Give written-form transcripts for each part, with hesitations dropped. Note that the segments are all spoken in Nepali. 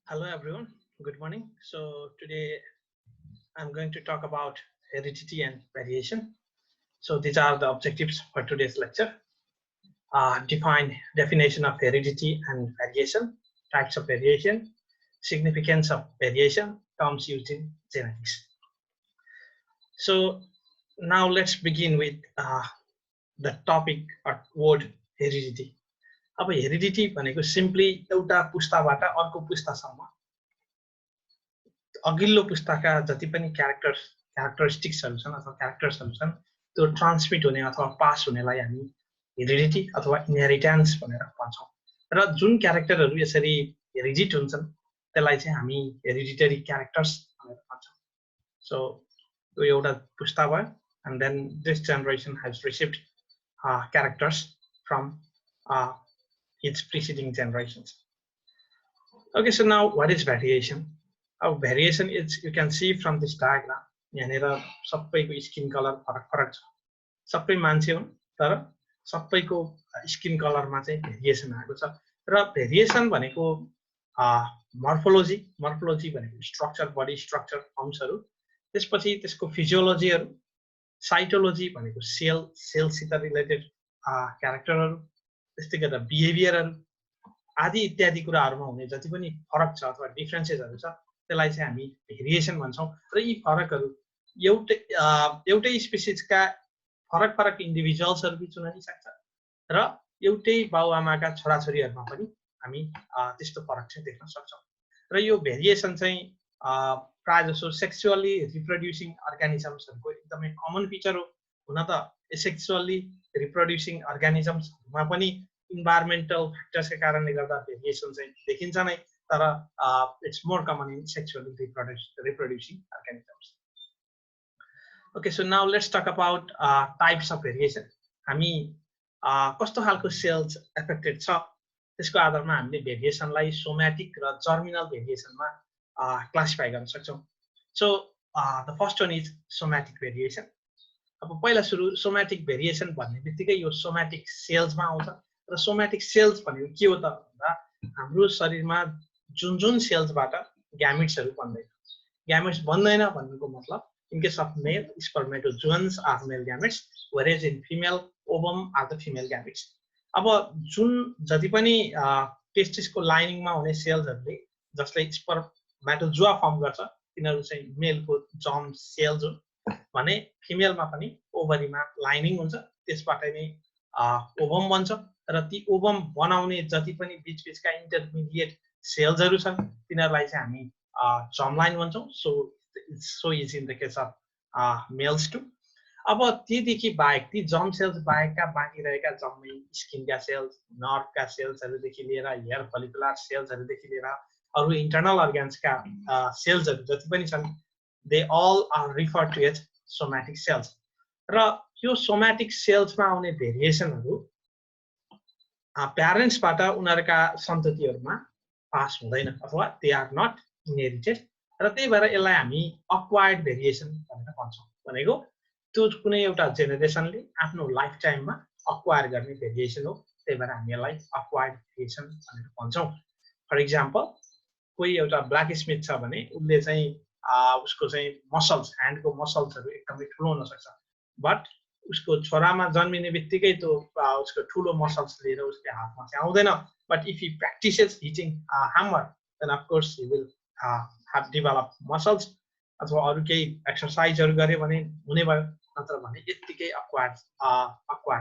Hello everyone, good morning. So today I'm going to talk about heredity and variation. So these are the objectives for today's lecture. Definition of heredity and variation, types of variation, significance of variation, terms used in genetics. So now let's begin with the topic or word heredity. अब हेरिडिटी भनेको सिम्पली एउटा पुस्ताबाट अर्को पुस्तासम्म अघिल्लो पुस्ताका जति पनि क्यारेक्टरिस्टिक्सहरू छन् अथवा क्यारेक्टर्सहरू छन् त्यो ट्रान्समिट हुने अथवा पास हुनेलाई हामी हेरिडिटी अथवा इनहेरिटेन्स भनेर भन्छौँ र जुन क्यारेक्टरहरू यसरी हेरिडिट हुन्छन् त्यसलाई चाहिँ हामी हेरिडिटरी क्यारेक्टर्स भनेर भन्छौँ सो यो एउटा पुस्ता भयो and then this generation has received characters from its preceding generations. Okay, so now what is variation? Variation is, you can see from this diagram, यहाँनिर सबैको स्किन कलर फरक छ सबै मान्छे हुन् तर सबैको स्किन कलरमा चाहिँ भेरिएसन आएको छ र भेरिएसन भनेको मर्फोलोजी भनेको स्ट्रक्चर बडी स्ट्रक्चर फर्म्सहरू त्यसपछि त्यसको फिजियोलोजीहरू साइटोलोजी भनेको सेलसित रिलेटेड क्यारेक्टरहरू त्यस्तै गरेर बिहेभियरहरू आदि इत्यादि कुराहरूमा हुने जति पनि फरक छ अथवा डिफरेन्सेसहरू छ त्यसलाई चाहिँ हामी भेरिएसन भन्छौँ र यी फरकहरू एउटै स्पिसिसका फरक इन्डिभिजुअल्सहरू बिच हुन सक्छ र एउटै बाउआमाका छोराछोरीहरूमा पनि हामी त्यस्तो फरक चाहिँ देख्न सक्छौँ र यो भेरिएसन चाहिँ प्रायः जसो सेक्सुअली रिप्रोड्युसिङ अर्गानिजम्सहरूको एकदमै कमन फिचर हो हुन त एसेक्सुअली रिप्रोड्युसिङ अर्गानिजम्समा पनि इन्भाइरोमेन्टल फ्याक्टर्सका कारणले गर्दा भेरिएसन चाहिँ देखिन्छ नै तर it's more common in sexually reproducing organisms okay so now let's talk about types of variation हामी कस्तो खालको सेल्स एफेक्टेड छ त्यसको आधारमा हामीले भेरिएसनलाई सोम्याटिक र जर्मिनल भेरिएसनमा क्लासिफाई गर्न सक्छौँ so the first one is somatic variation अब पहिला सुरु सोम्याटिक भेरिएसन भन्ने बित्तिकै यो सोम्याटिक सेल्समा आउँछ र सोम्याटिक सेल्स भनेको के हो त भन्दा हाम्रो शरीरमा जुन सेल्सबाट ग्यामिट्सहरू बन्दैन ग्यामिट्स बन्दैन भन्नुको मतलब in case of male spermatozoons are male gametes whereas in female ovum are the female gametes अब जुन जति पनि टेस्टिसको लाइनिङमा हुने सेल्सहरूले जसले स्पर्मेटोजोआ फर्म गर्छ तिनीहरू चाहिँ मेलको जर्म सेल्स हुन् भने फिमेलमा पनि ओभरीमा लाइनिङ हुन्छ त्यसबाट नै ओभम बन्छ र ती ओभम बनाउने जति पनि बीचका इन्टरमिडिएट सेल्सहरू छन् तिनीहरूलाई चाहिँ हामी जर्म लाइन भन्छौँ so is in the case of males to अब तीदेखि बाहेक ती जर्म सेल्स बाहेकका बाँकी रहेका जम्मै स्किनका सेल्स नर्भका सेल्सहरूदेखि लिएर हेयर फलिकुलर सेल्सहरूदेखि लिएर अरू इन्टर्नल अर्गान्सका सेल्सहरू जति पनि छन् they all are referred to as somatic cells र यो सोम्याटिक सेल्समा आउने भेरिएसनहरू प्यारेन्ट्सबाट उनीहरूका सन्ततिहरूमा पास हुँदैन अथवा दे आर नट इनहेरिटेड र त्यही भएर यसलाई हामी अक्वायर्ड भेरिएसन भनेर भन्छौँ भनेको त्यो कुनै एउटा जेनेरेसनले आफ्नो लाइफ टाइममा अक्वायर गर्ने भेरिएसन हो त्यही भएर हामी यसलाई अक्वायर्ड भेरिएसन भनेर भन्छौँ फर इक्जाम्पल कोही एउटा ब्ल्याक स्मिथ छ भने उसले चाहिँ उसको चाहिँ मसल्स ह्यान्डको मसल्सहरू एकदमै ठुलो हुनसक्छ बट उसको छोरामा जन्मिने बित्तिकै त्यो उसको ठुलो मसल्स लिएर उसले हातमा चाहिँ आउँदैन but if he practises hitting hammer then of course he will have develop muscles अथवा अरू केही एक्सर्साइजहरू गऱ्यो भने हुने भयो नत्र भने यत्तिकै अक्वायर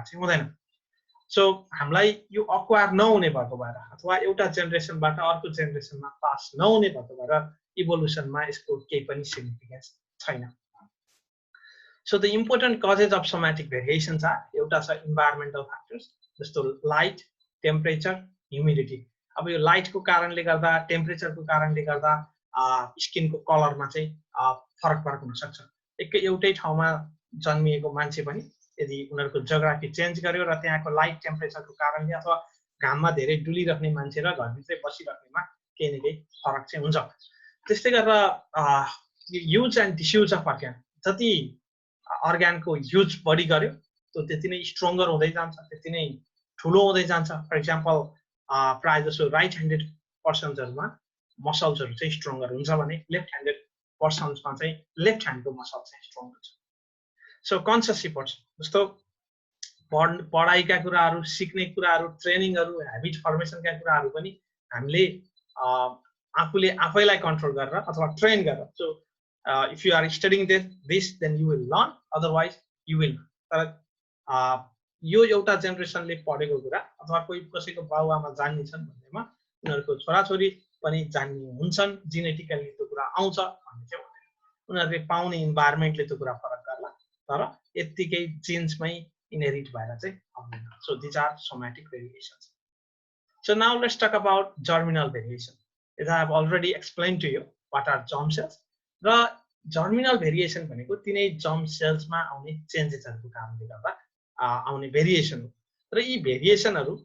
चाहिँ हुँदैन सो हामीलाई यो अक्वायर नहुने भएको भएर अथवा एउटा जेनेरेसनबाट अर्को जेनेरेसनमा पास नहुने भएको भएर इभोल्युसनमा यसको केही पनि सिग्निफिकेन्स छैन so the important causes of somatic variations are एउटा छ इन्भाइरोमेन्टल फ्याक्टर्स जस्तो लाइट टेम्परेचर ह्युमिडिटी अब यो लाइटको कारणले गर्दा टेम्परेचरको कारणले गर्दा स्किनको कलरमा चाहिँ फरक हुनसक्छ एउटै ठाउँमा जन्मिएको मान्छे पनि यदि उनीहरूको जियोग्राफी चेन्ज गर्यो र त्यहाँको लाइट टेम्परेचरको कारणले अथवा घाममा धेरै डुलिराख्ने मान्छे र घरभित्रै बसिराख्नेमा केही न केही फरक चाहिँ हुन्छ त्यस्तै गरेर युज एन्ड डिसयुज अफ अर्ग्यान जति अर्ग्यानको युज बढी गर्यो त्यो त्यति नै स्ट्रङ्गर हुँदै जान्छ त्यति नै ठुलो हुँदै जान्छ फर इक्जाम्पल प्रायः जसो राइट ह्यान्डेड पर्सन्सहरूमा मसल्सहरु चाहिँ स्ट्रङ्गर हुन्छ भने लेफ्ट ह्यान्डेड पर्सन्समा चाहिँ लेफ्ट ह्यान्डको मसल चाहिँ स्ट्रङ हुन्छ सो कन्सियसली पढ्छ जस्तो पढाइका कुराहरु सिक्ने कुराहरु ट्रेनिङहरु ह्याबिट फर्मेसनका कुराहरु पनि हामीले आफूले आफैलाई कन्ट्रोल गरेर अथवा ट्रेन गरेर so if you are studying this then you will learn otherwise you will तर यो एउटा जेनेरेसनले पढेको कुरा अथवा कोही कसैको बाबुआमा जान्ने छन् भन्नेमा उनीहरुको छोराछोरी पनि जान्ने हुन्छन् जेनेटिकली त्यो कुरा आउँछ भन्ने चाहिँ हुँदैन उनीहरुले पाउने इन्भाइरोमेन्टले त्यो कुरा फरक गर्ला तर यतिकै जिन्समै इनहेरिट भएर चाहिँ आउँदैन so these are somatic variations so now let's talk about germinal variation as I have already explained to you what are germ cells र जर्मिनल भेरिएसन भनेको तिनै जर्म सेल्समा आउने चेन्जेसहरुको कारणले गर्दा आउने भेरिएसन हो र यी भेरिएसनहरु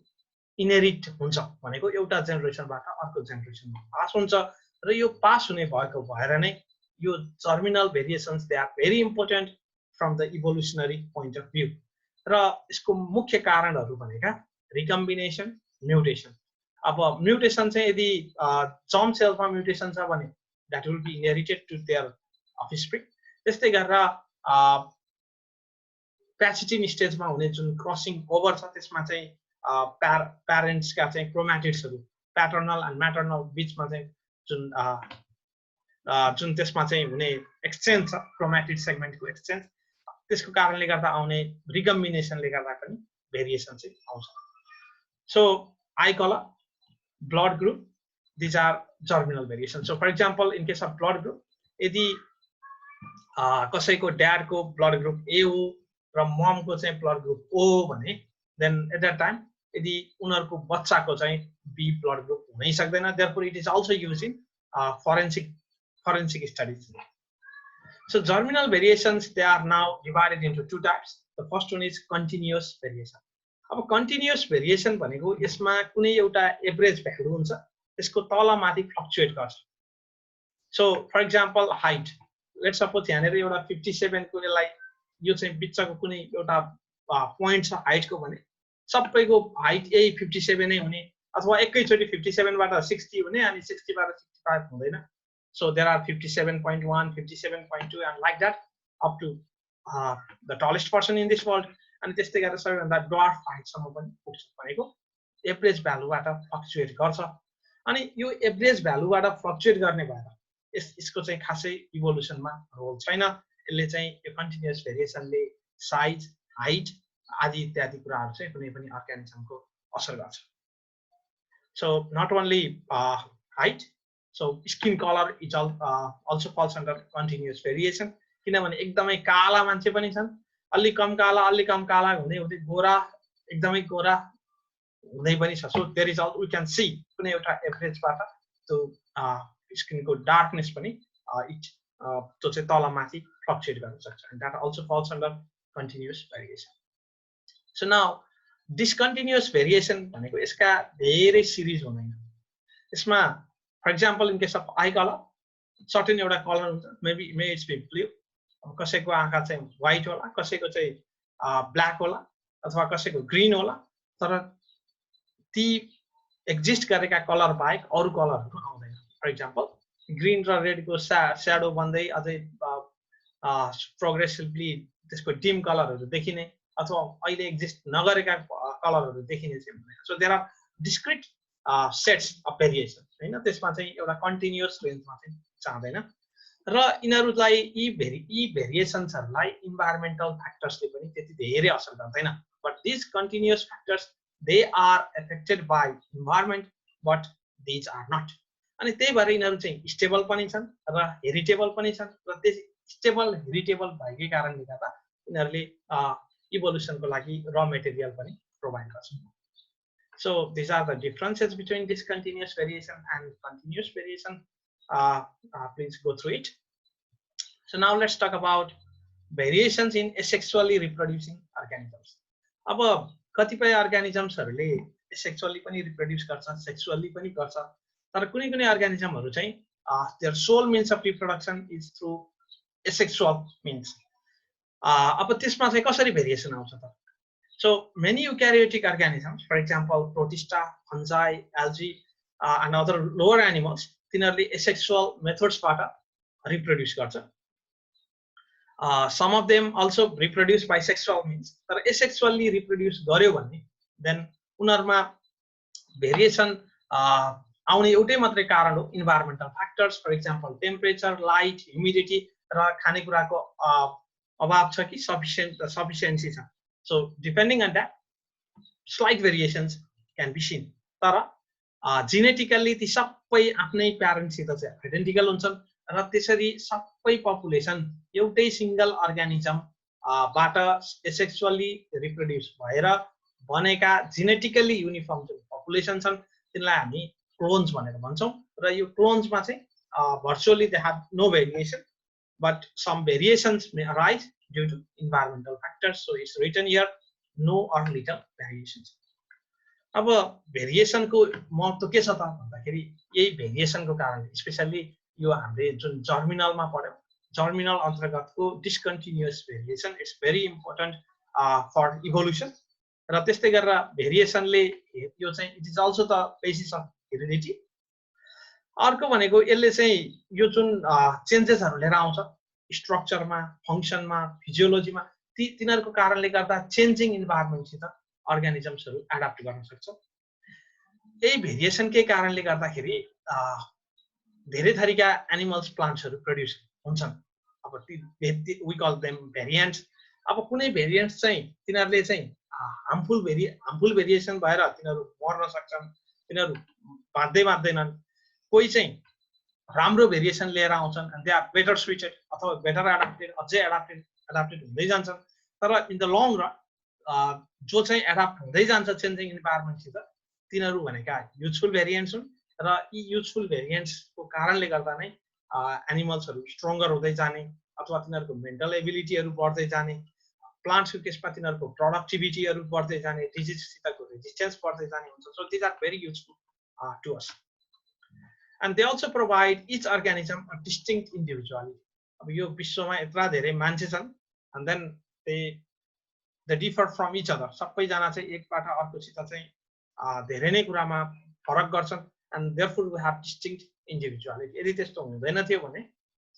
इनहेरिट हुन्छ भनेको एउटा जेनेरेसनबाट अर्को जेनेरेसनमा पास हुन्छ र यो पास हुने भएको भएर नै यो germinal variations they are very important from the evolutionary point of view र यसको मुख्य कारणहरु भनेका रिकम्बिनेसन म्युटेसन अब म्युटेसन चाहिँ यदि जर्म सेल्समा म्युटेसन छ भने that will be inherited to their offspring त्यस्तै गरेर प्यासिटिन स्टेजमा हुने जुन क्रसिङ ओभर छ त्यसमा चाहिँ प्यारेन्ट्स का चाहिँ क्रोम्याटिड्सहरु प्याटर्नल एन्ड म्याटर्नल बीचमा चाहिँ जुन त्यसमा चाहिँ हुने एक्सचेन्ज छ क्रोम्याटिड सेगमेन्टको एक्सचेन्ज त्यसको कारणले गर्दा आउने रिकम्बिनेसनले गर्दा पनि भेरिएसन चाहिँ आउँछ so I colour blood group these are germinal variations so for example in case of blood group यदि कसैको ड्याड को ब्लड ग्रुप ए हो र मम को चाहिँ ब्लड ग्रुप ओ भने देन एट दैट टाइम यदि उनीहरुको बच्चाको चाहिँ बी ब्लड ग्रुप हुनै सक्दैन therefore it is also used in forensic studies so germinal variations they are now divided into two types the first one is continuous variation अब continuous variation भनेको यसमा कुनै एउटा एभरेज भ्यालु हुन्छ त्यसको तल माथि फ्लक्चुएट गर्छ so for example height let's suppose यहाँनेर एउटा 57 को यसलाई यो चाहिँ बिचको कुनै एउटा पोइन्ट छ हाइटको भने सबैको हाइट यही 57 नै हुने अथवा एकैचोटी 57 बाट 60 हुने अनि 60 बाट 65 हुँदैन so there are 57.1 57.2 and like that up to the tallest person in this world अनि त्यस्तै गरेर सबैभन्दा ड्वार्फ हाइटसम्म पनि पुग्छ भनेको एभरेज भ्यालुबाट फ्लक्चुएट गर्छ अनि यो एभरेज भ्यालुबाट फ्लक्चुएट गर्ने भएर यसको चाहिँ खासै इभोल्युसनमा रोल छैन यसले चाहिँ यो कन्टिन्युअस भेरिएसनले साइज हाइट आदि इत्यादि कुराहरु चाहिँ कुनै पनि अर्गानिजमको असर गर्छ so not only height so skin colour is also falls under continuous variation किनभने एकदमै काला मान्छे पनि छन् अलि कम काला हुँदै हुँदै गोरा एकदमै गोरा हुँदै पनि छ so there is we can see कुनै एउटा एभरेजबाट त्यो स्किनको डार्कनेस पनि त्यो चाहिँ तल माथि फ्लक्चुएट गर्न सक्छ and that also falls under continuous variation so now discontinuous variation भनेको यसका धेरै सिरिज हुँदैन यसमा for example in case of eye colour certain एउटा कलर हुन्छ मे इट्स बी ब्लू कसैको आँखा चाहिँ व्हाइट होला कसैको चाहिँ ब्ल्याक होला अथवा कसैको ग्रीन होला तर ती एक्जिस्ट गरेका कलर बाहेक अरु कलरहरु आउँदैन फर एक्जाम्पल ग्रीन र रेड को स्याडो बन्दै अझै प्रोग्रेसिभली त्यसको डिम कलरहरु देखिने अथवा अहिले एक्जिस्ट नगरेका कलरहरु देखिने चाहिँ हुँदैन so there are discrete sets of variation हैन त्यसमा चाहिँ एउटा कन्टिन्युअस रेन्जमा चाहिँ चाहदैन र यिनीहरुलाई यी भेरिएसन्सहरुलाई इन्भाइरोमेन्टल फ्याक्टर्सले पनि त्यति धेरै असर गर्दैन but this continuous factors they are affected by environment but these are not अनि त्यही भएर यिनीहरु चाहिँ स्टेबल पनि छन् र हेरिटेबल पनि छन् र त्यस स्टेबल हेरिटेबल भएकै कारणले गर्दा यिनीहरुले इभोल्युसनको लागि र मटेरियल पनि प्रोवाइड गर्छन् so these are the differences between discontinuous variation and continuous variation please go through it so now let's talk about variations in asexually reproducing organisms अब कतिपय अर्गानिजम्सहरुले सेक्सुअली पनि रिप्रोड्युस गर्छ सेक्सुअली पनि गर्छ तर कुनै कुनै अर्गानिजमहरु चाहिँ their sole means of reproduction is through asexual means अब त्यसमा चाहिँ कसरी भेरिएसन आउँछ त so many eukaryotic organisms for example protista fungi algae and other lower animals तिनीहरूले एसेक्सुअल मेथड्सबाट रिप्रोड्युस गर्छ some of them also reproduce by sexual means तर asexually reproduce गर्यो भने then उनीहरुमा भेरिएसन आउने एउटै मात्रै कारण हो environmental factors for example temperature light humidity र खानेकुराको अभाव छ कि sufficiency छ so depending on that slight variations can be seen तर genetically ती सबै आफ्नै प्यारेन्ट्स सित चाहिँ आइडेन्टिकल हुन्छन् र त्यसरी सबै पपुलेसन एउटै सिंगल अर्गानिजम बाट एसेक्सुअली रिप्रोड्युस भएर बनेका जेनेटिकली युनिफर्म जुन पपुलेसन छन् तिनलाई हामी क्लोन्स भनेर भन्छौं र यो क्लोन्समा चाहिँ virtually they have no variation but some variations may arise due to environmental factors so it's written here no or little variations अब भेरिएसनको महत्व के छ त भन्दाखेरि यही भेरिएसनको कारणले स्पेशली यो हामीले जुन जर्मिनलमा पढ्यौं जर्मिनल अन्तर्गतको discontinuous variation it's very important for evolution र त्यस्तै गरेर भेरिएसनले यो चाहिँ it is also the basis of heredity अर्को भनेको यसले चाहिँ यो जुन चेन्जेसहरु लिएर आउँछ स्ट्रक्चरमा फंक्सनमा फिजियोलोजीमा तिनीहरुको कारणले गर्दा चेन्जिङ इन्भाइरोमेन्टसित अर्गानिजम्सहरु एडाप्ट गर्न सक्छ यही भेरिएसनकै कारणले गर्दाखेरि धेरै थरीका एनिमल्स प्लान्ट्सहरु प्रोड्युस हुन्छन् अब वी कल देम भेरिएन्ट्स अब कुनै भेरिएन्ट्स चाहिँ तिनीहरुले चाहिँ हार्मफुल भेरिएसन भएर तिनीहरु मर्न सक्छन् तिनीहरु बाध्दैनन् कोही चाहिँ राम्रो भेरिएसन लिएर आउँछन् and they are better suited अथवा बेटर एडाप्टेड अझै एडाप्टेड हुँदै जान्छन् तर इन द लङ रन जो चाहिँ एडाप्ट हुँदै जान्छ चेन्जिङ इन्भाइरोमेन्टसित तिनीहरु भनेका युजफुल भेरिएन्ट्स हुन् र यी युजफुल भेरिएन्ट्सको कारणले गर्दा नै एनिमल्सहरु स्ट्रङ्गर हुँदै जाने अथवा तिनीहरुको मेन्टल एबिलिटीहरु बढ्दै जाने प्लान्ट्सको केसमा तिनीहरुको प्रोडक्टिभिटीहरु बढ्दै जाने डिजिजसितको रेजिस्टेन्स बढ्दै जाने हुन्छ so this are very useful to us and they also provide each organism a distinct individuality अब यो विश्वमा यत्रा धेरै मान्छे छन् and then they differ from each other सबैजना चाहिँ एकबाट अर्कोसित चाहिँ धेरै नै कुरामा फरक गर्छन् and therefore we have distinct individuality यदि त्यस्तो हुँदैन थियो भने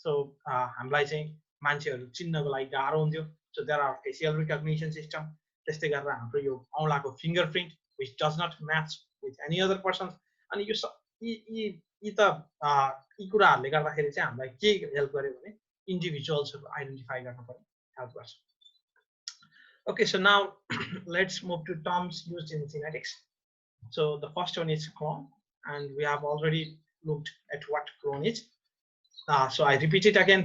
सो हामीलाई चाहिँ मान्छेहरु चिन्नको लागि गाह्रो हुन्थ्यो so there are facial recognition system त्यस्तै गरेर हाम्रो यो औंलाको fingerprint which does not match with any other person अनि यो यी त यी कुराहरुले गर्दाखेरि चाहिँ हामीलाई के हेल्प गर्यो भने इन्डिभिजुअल्सहरु आइडेन्टिफाई गर्न पनि हेल्प गर्छ Okay, so now let's move to terms used in genetics. So the first one is clone, and we have already looked at what clone is. So I repeat it again.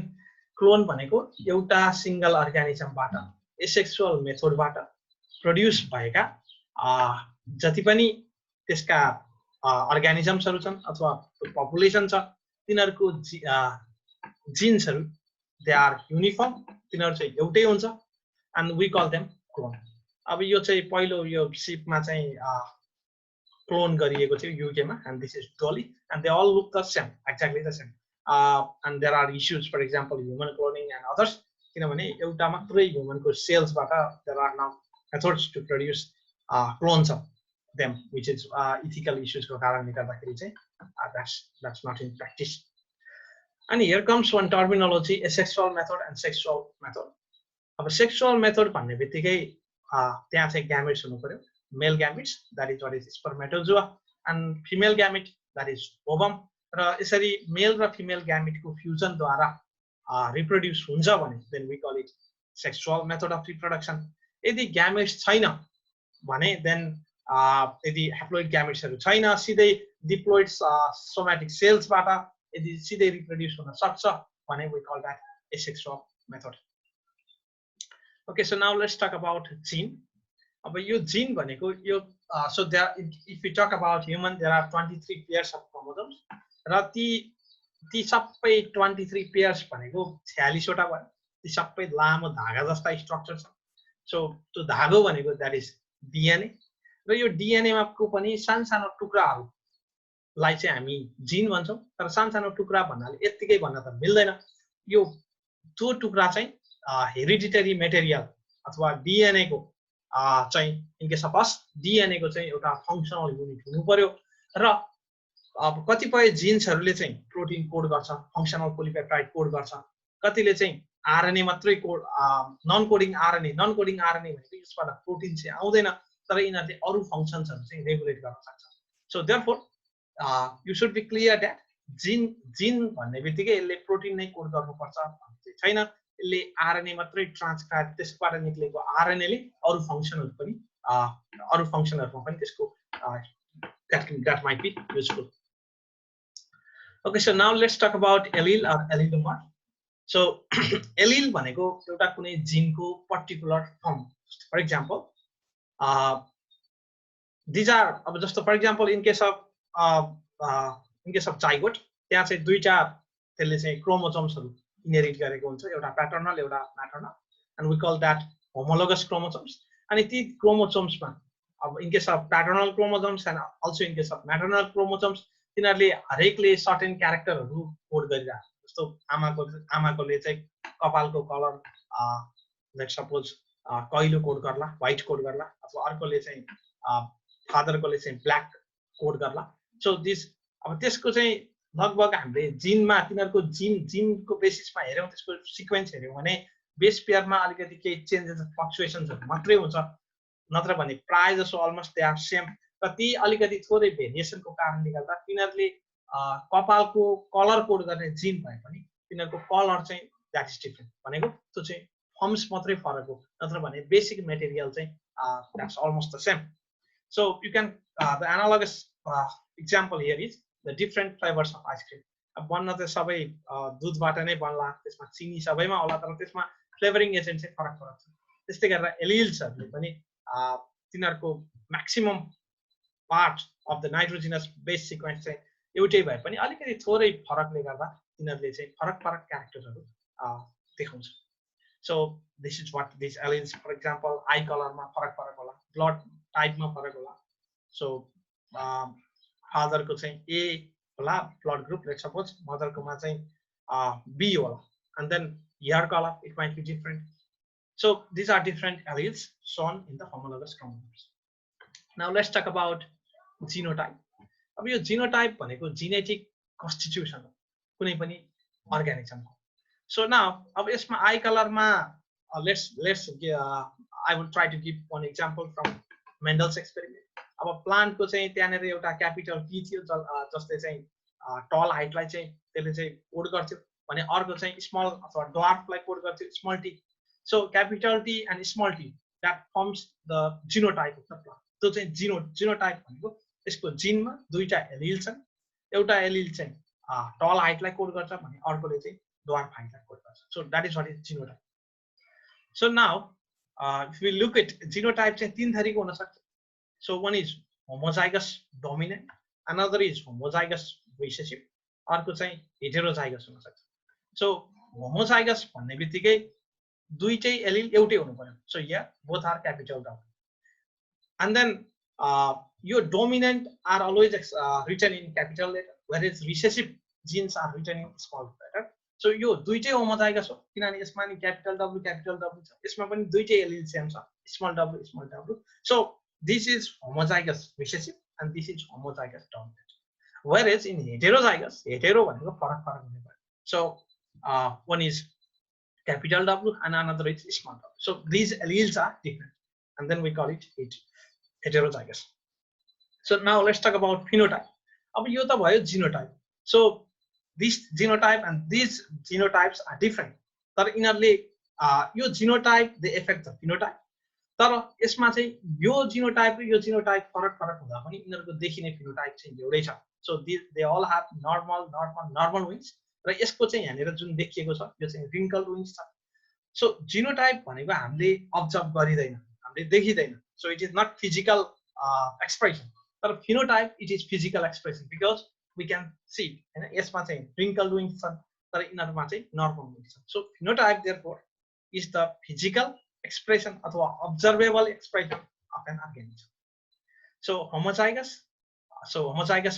Clone भनेको एउटा सिंगल अर्गानिजम बाट एसेक्सुअल मेथड बाट प्रोड्युस भएका जति पनि त्यसका अर्गानिजम्सहरु छन् अथवा पपुलेसन छ तिनीहरुको जिन्सहरु दे आर युनिफर्म तिनीहरु चाहिँ एउटै हुन्छ and we call them clone अब यो चाहिँ पहिलो यो सिपमा चाहिँ क्लोन गरिएको थियो युके मा and this is Dolly and they all look the same exactly the same and there are issues for example human cloning and others किनभने एउटा मात्रै ह्युमन को सेल्स बाट there are now methods to produce clones of them which is ethical issues को कारणले गर्दाखेरि चाहिँ that's not in practice and here comes one terminology asexual method and sexual method अब सेक्सुअल मेथड भन्ने बित्तिकै त्यहाँ चाहिँ ग्यामेट्स हुनु पर्यो male gametes that is what is spermatozoa and female gamete that is ovum र यसरी मेल र फिमेल ग्यामेटको फ्युजन द्वारा रिप्रोड्युस हुन्छ भने then we call it sexual method of reproduction यदि ग्यामेट्स छैन भने देन यदि हेप्लोइड ग्यामेट्सहरु छैन सिधै डिप्लोइड सोमेटिक सेल्सबाट यदि सिधै रिप्रोड्युस हुन सक्छ भने we call that asexual method Okay, so now let's talk about gene. अब यो gene भनेको यो so there if we talk about human there are 23 pairs of chromosomes र ती सबै 23 pairs भनेको 46 वटा भयो ती सबै लामो धागा जस्ता स्ट्रक्चर छ सो त्यो धागो भनेको दैट इज डीएनए र यो डीएनए मा को पनि सानो टुक्राहरुलाई चाहिँ हामी जीन भन्छौं तर सानो टुक्रा भन्नाले यतिकै भन्न त मिल्दैन यो त्यो टुक्रा चाहिँ हेरिडिटरी मटेरियल अथवा डीएनए को चाहिँ in case of us DNA को चाहिँ एउटा फंक्शनल युनिट हुनु पर्यो र अब कतिपय जिन्सहरूले चाहिँ प्रोटिन कोड गर्छ, फङ्सनल पोलिपेप्टाइड कोड गर्छ, कतिले चाहिँ आरएनए मात्रै कोड, नन कोडिङ आरएनए भनेको यसबाट प्रोटिन चाहिँ आउँदैन, तर यिनीहरूले अरू फङ्सन्सहरू चाहिँ रेगुलेट गर्न सक्छ। So therefore you should be clear that gene भन्ने बित्तिकै यसले प्रोटिन नै कोड गर्नुपर्छ भन्ने चाहिँ छैन। यसले आरएनए मात्रै ट्रान्सक्राइब, त्यसबाट निक्लेको आरएनएले अरू फङ्सनहरूमा पनि त्यसको that might be useful. Okay, so now let's talk about allele or allelomer. So allele भनेको एउटा कुनै जिनको particular form. For example, these are, अब जस्तो for example in case of zygote, त्यहाँ चाहिँ दुईटा त्यसले चाहिँ क्रोमोसोम्सहरू इनहेरिट गरेको हुन्छ, एउटा पैटर्नल एउटा maternal, and we call that homologous chromosomes. अनि ती क्रोमोसोम्समा अब in case of paternal chromosomes and also in case of maternal chromosomes, तिनीहरूले हरेकले सर्टेन क्यारेक्टरहरू कोड गरिरहेको, जस्तो आमाकोले चाहिँ कपालको कलर लाइक सपोज कैलो कोड गर्ला, व्हाइट कोड गर्ला, अथवा अर्कोले चाहिँ फादरकोले चाहिँ ब्ल्याक कोड गर्ला। सो दिस अब त्यसको चाहिँ लगभग हामीले जिनमा तिनीहरूको जिनको बेसिसमा हेर्यौँ, त्यसको सिक्वेन्स हेर्यौँ भने बेस पेयरमा अलिकति केही चेन्जेस फ्लक्चुएसन्सहरू मात्रै हुन्छ, नत्र भने प्राय जसो अलमोस्ट दे आर सेम। र ती अलिकति थोरै भेरिएसनको कारणले गर्दा तिनीहरूले कपालको कलर कोड गर्ने जिन भए पनि तिनीहरूको कलर चाहिँ द्याट इज डिफ्रेन्ट, भनेको त्यो चाहिँ फर्म्स मात्रै फरक हो, नत्र भने बेसिक मेटेरियल चाहिँ that's almost the same. So you can the analogous example here is the different flavours of ice cream. अब बन्न त सबै दुधबाट नै बन्ला, त्यसमा चिनी सबैमा होला, तर त्यसमा फ्लेभरिङ एजेन्ट चाहिँ फरक फरक छ। त्यस्तै गरेर एलिल्सहरूले पनि तिनीहरूको maximum part of the nitrogenous base sequence चाहिँ एउटै भए पनि अलिकति थोरै फरकले गर्दा तिनीहरूले चाहिँ फरक फरक क्यारेक्टरहरू देखाउँछ। So this is what this alleles, for example eye कलरमा फरक फरक होला, ब्लड टाइपमा फरक होला। सो फादरको चाहिँ ए होला ब्लड ग्रुप, लेट्स सपोज, मदरकोमा चाहिँ बी होला, and then hair colour it might be different. So these are different alleles shown in the homologous chromosomes. Now let's talk about genotype. अब यो genotype भनेको genetic constitution हो कुनै पनि organismको. So now अब यसमा eye colorमा let's I will try to give one example from Mendel's experiment. अब प्लान्टको चाहिँ त्यहाँनेर एउटा क्यापिटल टी थियो जसले चाहिँ टल हाइटलाई चाहिँ त्यसले चाहिँ कोड गर्थ्यो भने अर्को चाहिँ स्मल अथवा ड्वार्फलाई कोड गर्थ्यो small T. So capital T and small t that forms the genotype of the plant. त्यो चाहिँ genotype भनेको यसको जिनमा दुईटा एलिल छन्, एउटा एलिल चाहिँ टल हाइटलाई कोड गर्छ भने अर्कोले चाहिँ ड्वार्फ हाइटलाई कोड गर्छ. So that is what is genotype. So now if we look at genotype चाहिँ तीन थरीको हुन सक्छ. So one is homozygous dominant, another is homozygous recessive, अर्को चाहिँ heterozygous हुन सक्छ. So homozygous भन्ने बित्तिकै दुईटै एलिल एउटै हुनु पर्यो. So here both are capital W. And then your dominant are always written in capital letter, whereas recessive genes are written in small letter. So यो दुईटै homozygous हो किनभने यसमा नि capital W छ, यसमा पनि दुईटै एलिल सेम छ, small w. So this is homozygous recessive and this is homozygous dominant. Whereas in heterozygous, hetero भनेको फरक फरक हुने भयो. So one is capital W and another is small w. So these alleles are different and then we call it heterozygous. So now let's talk about phenotype. अब यो त भयो genotype. So this genotype and these genotypes are different. तर यिनीहरूले यो genotype they affect the phenotype. तर यसमा चाहिँ यो genotype र यो genotype फरक फरक हुँदा पनि यिनीहरूको देखिने phenotype चाहिँ एउटै छ. So they all have normal wings. र यसको चाहिँ यहाँनिर जुन देखिएको छ यो चाहिँ wrinkled wings छ. So genotype भनेको हामीले अब्जर्भ गरिदैन, हामीले देखिदैन. So it is not physical expression. तर phenotype it is physical expression because we can see हैन, यसमा चाहिँ wrinkled wings छन् तर यिनीहरुमा चाहिँ normal wings छन्. So phenotype therefore is the physical expression अथवा observable expression of an organism. So homozygous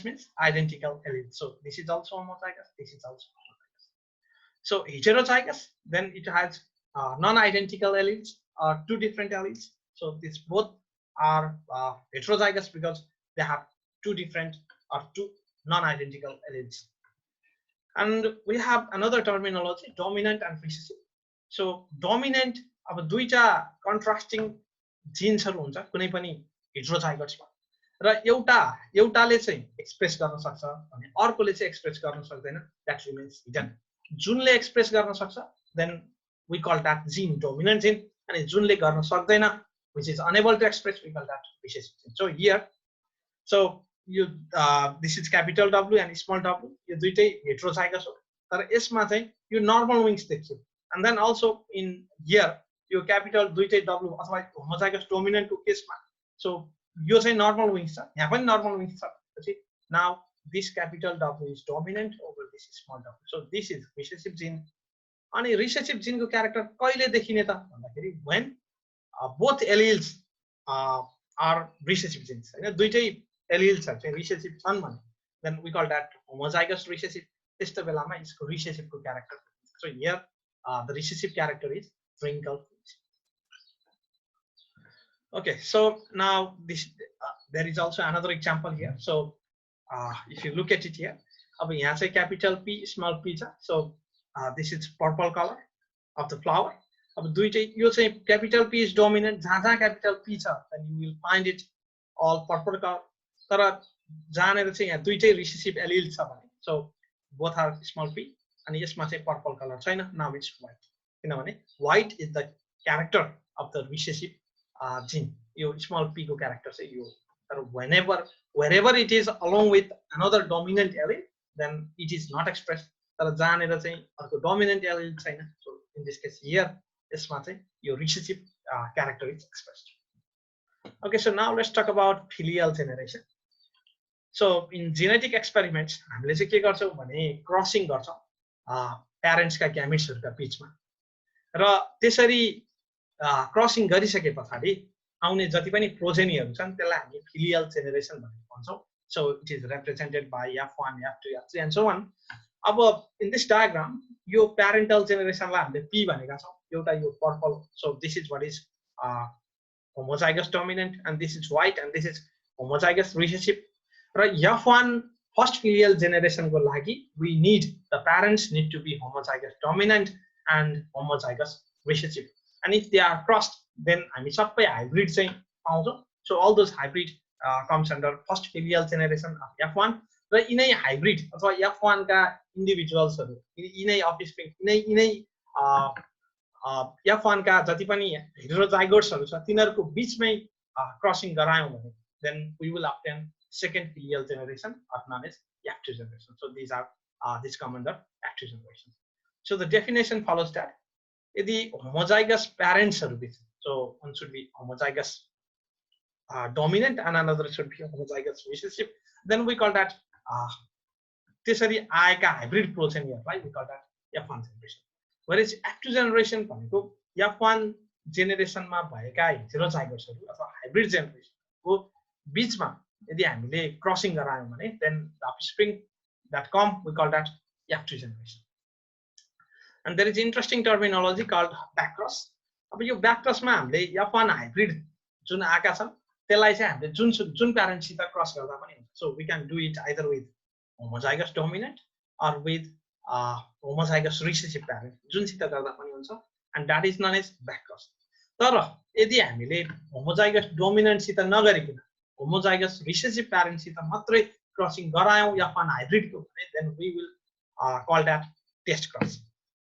means identical alleles. So this is also homozygous, this is also homozygous. So heterozygous, then it has non-identical alleles or two different alleles. So these both are heterozygous because they have two different or two non-identical alleles. And we have another terminology, dominant and recessive. So dominant अब दुईटा कन्ट्रास्टिङ जिन्सहरु हुन्छ कुनै पनि हेटेरोजाइगोट्समा र एउटाले चाहिँ एक्सप्रेस गर्न सक्छ भने अर्कोले चाहिँ एक्सप्रेस गर्न सक्दैन, दैट रिमेन्स हिडन. जुनले एक्सप्रेस गर्न सक्छ then we call that gene dominant gene, and जुनले गर्न सक्दैन which is unable to express we call that recessive gene. So here, so you this is capital W and small w, यो दुईटै हेटेरोजाइगस हो तर यसमा चाहिँ यो नर्मल विंग्स देख्छु. And then also in here यो capital दुईटै W अथवा होमोजाइगस डोमिनेन्ट को केसमा so यो चाहिँ नर्मल विंग्स छ, यहाँ पनि नर्मल विंग्स छ. Now this capital W is dominant over this small w, so this is recessive gene. अनि recessive gene को क्यारेक्टर कहिले देखिने त भन्दाखेरि when both alleles are recessive genes, हैन दुईटै alleles चाहिँ recessive छन् भने then we call that homozygous recessive. त्यस्तो बेलामा यसको recessive को character. So here the recessive character is wrinkle. Okay, so now this there is also another example here. So if you look at it here, अब यहाँ चाहिँ capital P small p छ. So this is purple color of the flower. अब दुईटै यो चाहिँ capital P is dominant, जहाँ capital P छ then you will find it all purple color. तर जहाँनेर चाहिँ यहाँ दुईटै recessive allele छ भने so both are small p अनि यसमा चाहिँ purple color छैन. Now it's white, किनभने white is the character of the recessive gene. यो small p को character चाहिँ यो. तर wherever it is along with another dominant allele then it is not expressed. तर जहाँनेर चाहिँ अर्को dominant allele छैन. So in this case here यसमा चाहिँ यो recessive character is expressed. Okay, so now let's talk about filial generation. So in genetic experiments हामीले चाहिँ के गर्छौं भने क्रसिङ गर्छौं प्यारेन्ट्स का ग्यामेट्सहरुका बीचमा र त्यसरी क्रसिङ गरिसके पछाडी आउने जति पनि प्रोजेनीहरु छन् त्यसलाई हामी फिलियल जेनेरेसन भनेर भन्छौं. So it is represented by F1, F2, F3 and so on. अब in this diagram यो parental generation लाई हामीले P भनेका छौं. एउटा यो purple, so this is what is homozygous dominant and this is white and this is homozygous recessive. र F1 first filial generation को लागि we need the parents need to be homozygous dominant and homozygous recessive, and if they are crossed then हामी सबै hybrid चाहिँ पाउँछौं. So all those hybrid comes under first filial generation of F1. र यिनै hybrid अथवा F1 का individuals हरु यिनै offspring यिनै F1 का जति पनि heterozygotes हरु छ तिनीहरुको बीचमै क्रसिङ गरायौं भने then we will obtain second filial generation or known as F2 generation. So these are this come under F2 generation. So the definition follows that यदि homozygous parents हरु बीच, so one should be homozygous dominant and another should be homozygous recessive, then we call that त्यसरी आएका hybrid progeny, we call that F1 generation. Whereas F2 generation भनेको F1 generation मा भएका heterozygotes हरु अथवा hybrid generation को बीचमा यदि हामीले क्रसिङ गरायौं भने then the offspring that come we call that F2 generation. And there is interesting terminology called backcross. अब यो backcross मा हामीले F1 hybrid जुन आका छन् त्यसलाई चाहिँ हामीले जुन प्यारेन्ट सित क्रस गर्दा पनि हुन्छ. So we can do it either with homozygous dominant or with homozygous recessive parent, जुन सित गर्दा पनि हुन्छ, and that is known as backcross. तर यदि हामीले homozygous dominant सित नगरिकन homozygous recessive parent सित मात्रै क्रसिङ गरायौं F1 hybrid को भने then we will call that test cross.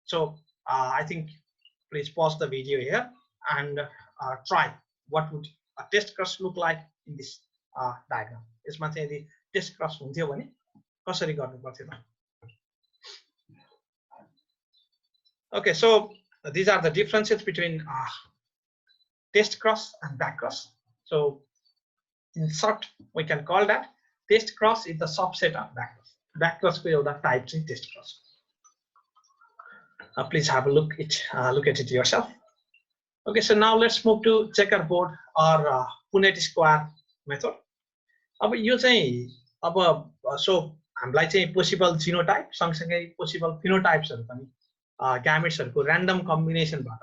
So I think please pause the video here and try what would a test cross look like in this diagram. यसमा चाहिँ यदि test cross हुन्थ्यो भने कसरी गर्नु पर्थ्यो त? Okay, so these are the differences between test cross and back cross. So in short we can call that test cross is the subset of back cross. Back cross को एउटा type चाहिँ test cross. Please have a look at it yourself. Okay, so now let's move to checkerboard or Punnett square method. अब यो चाहिँ अब so हामीलाई चाहिँ possible genotype सँगसँगै possible phenotypes हरु पनि gametes हरुको random combination बाट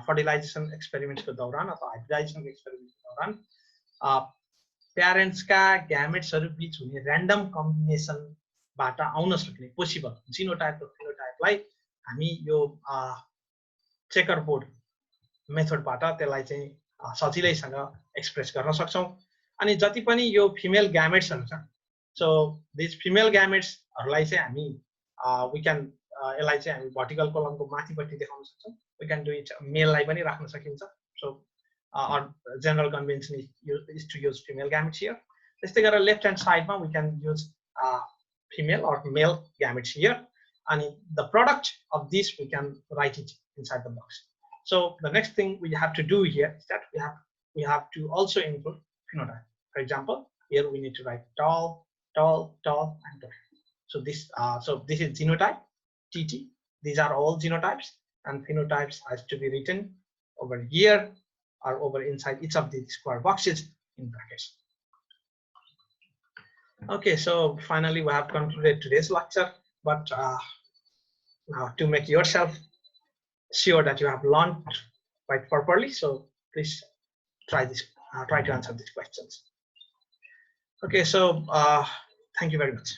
fertilization experiments को दौरान अथवा hybridization experiments को दौरान प्यारेन्ट्सका ग्यामेट्सहरू बीच हुने र्यान्डम कम्बिनेसनबाट आउन सक्ने पोसिबल जिनोटाइप र फिनोटाइपलाई हामी यो चेकर बोर्ड मेथडबाट त्यसलाई चाहिँ सजिलैसँग एक्सप्रेस गर्न सक्छौँ। अनि जति पनि यो फिमेल ग्यामेट्सहरू छ, सो दिस फिमेल ग्यामेट्सहरूलाई चाहिँ हामी वी क्यान यसलाई चाहिँ हामी भर्टिकल कलमको माथिपट्टि देखाउन सक्छौँ। वी क्यान डु इट मेललाई पनि राख्न सकिन्छ। So general convention is to use female gametes here. त्यस्तै गरेर लेफ्ट ह्यान्ड साइडमा we can use female or male gametes here, and the product of this we can write it inside the box. So the next thing we have to do here is that we have to also include phenotype. For example, here we need to write tall, tall, tall, and tall. So this is genotype TT. These are all genotypes, and phenotypes has to be written over here or over inside each of these square boxes in brackets. Okay, so finally we have concluded today's lecture, but now to make yourself sure that you have learned quite properly, so please try to answer these questions. Okay, so thank you very much.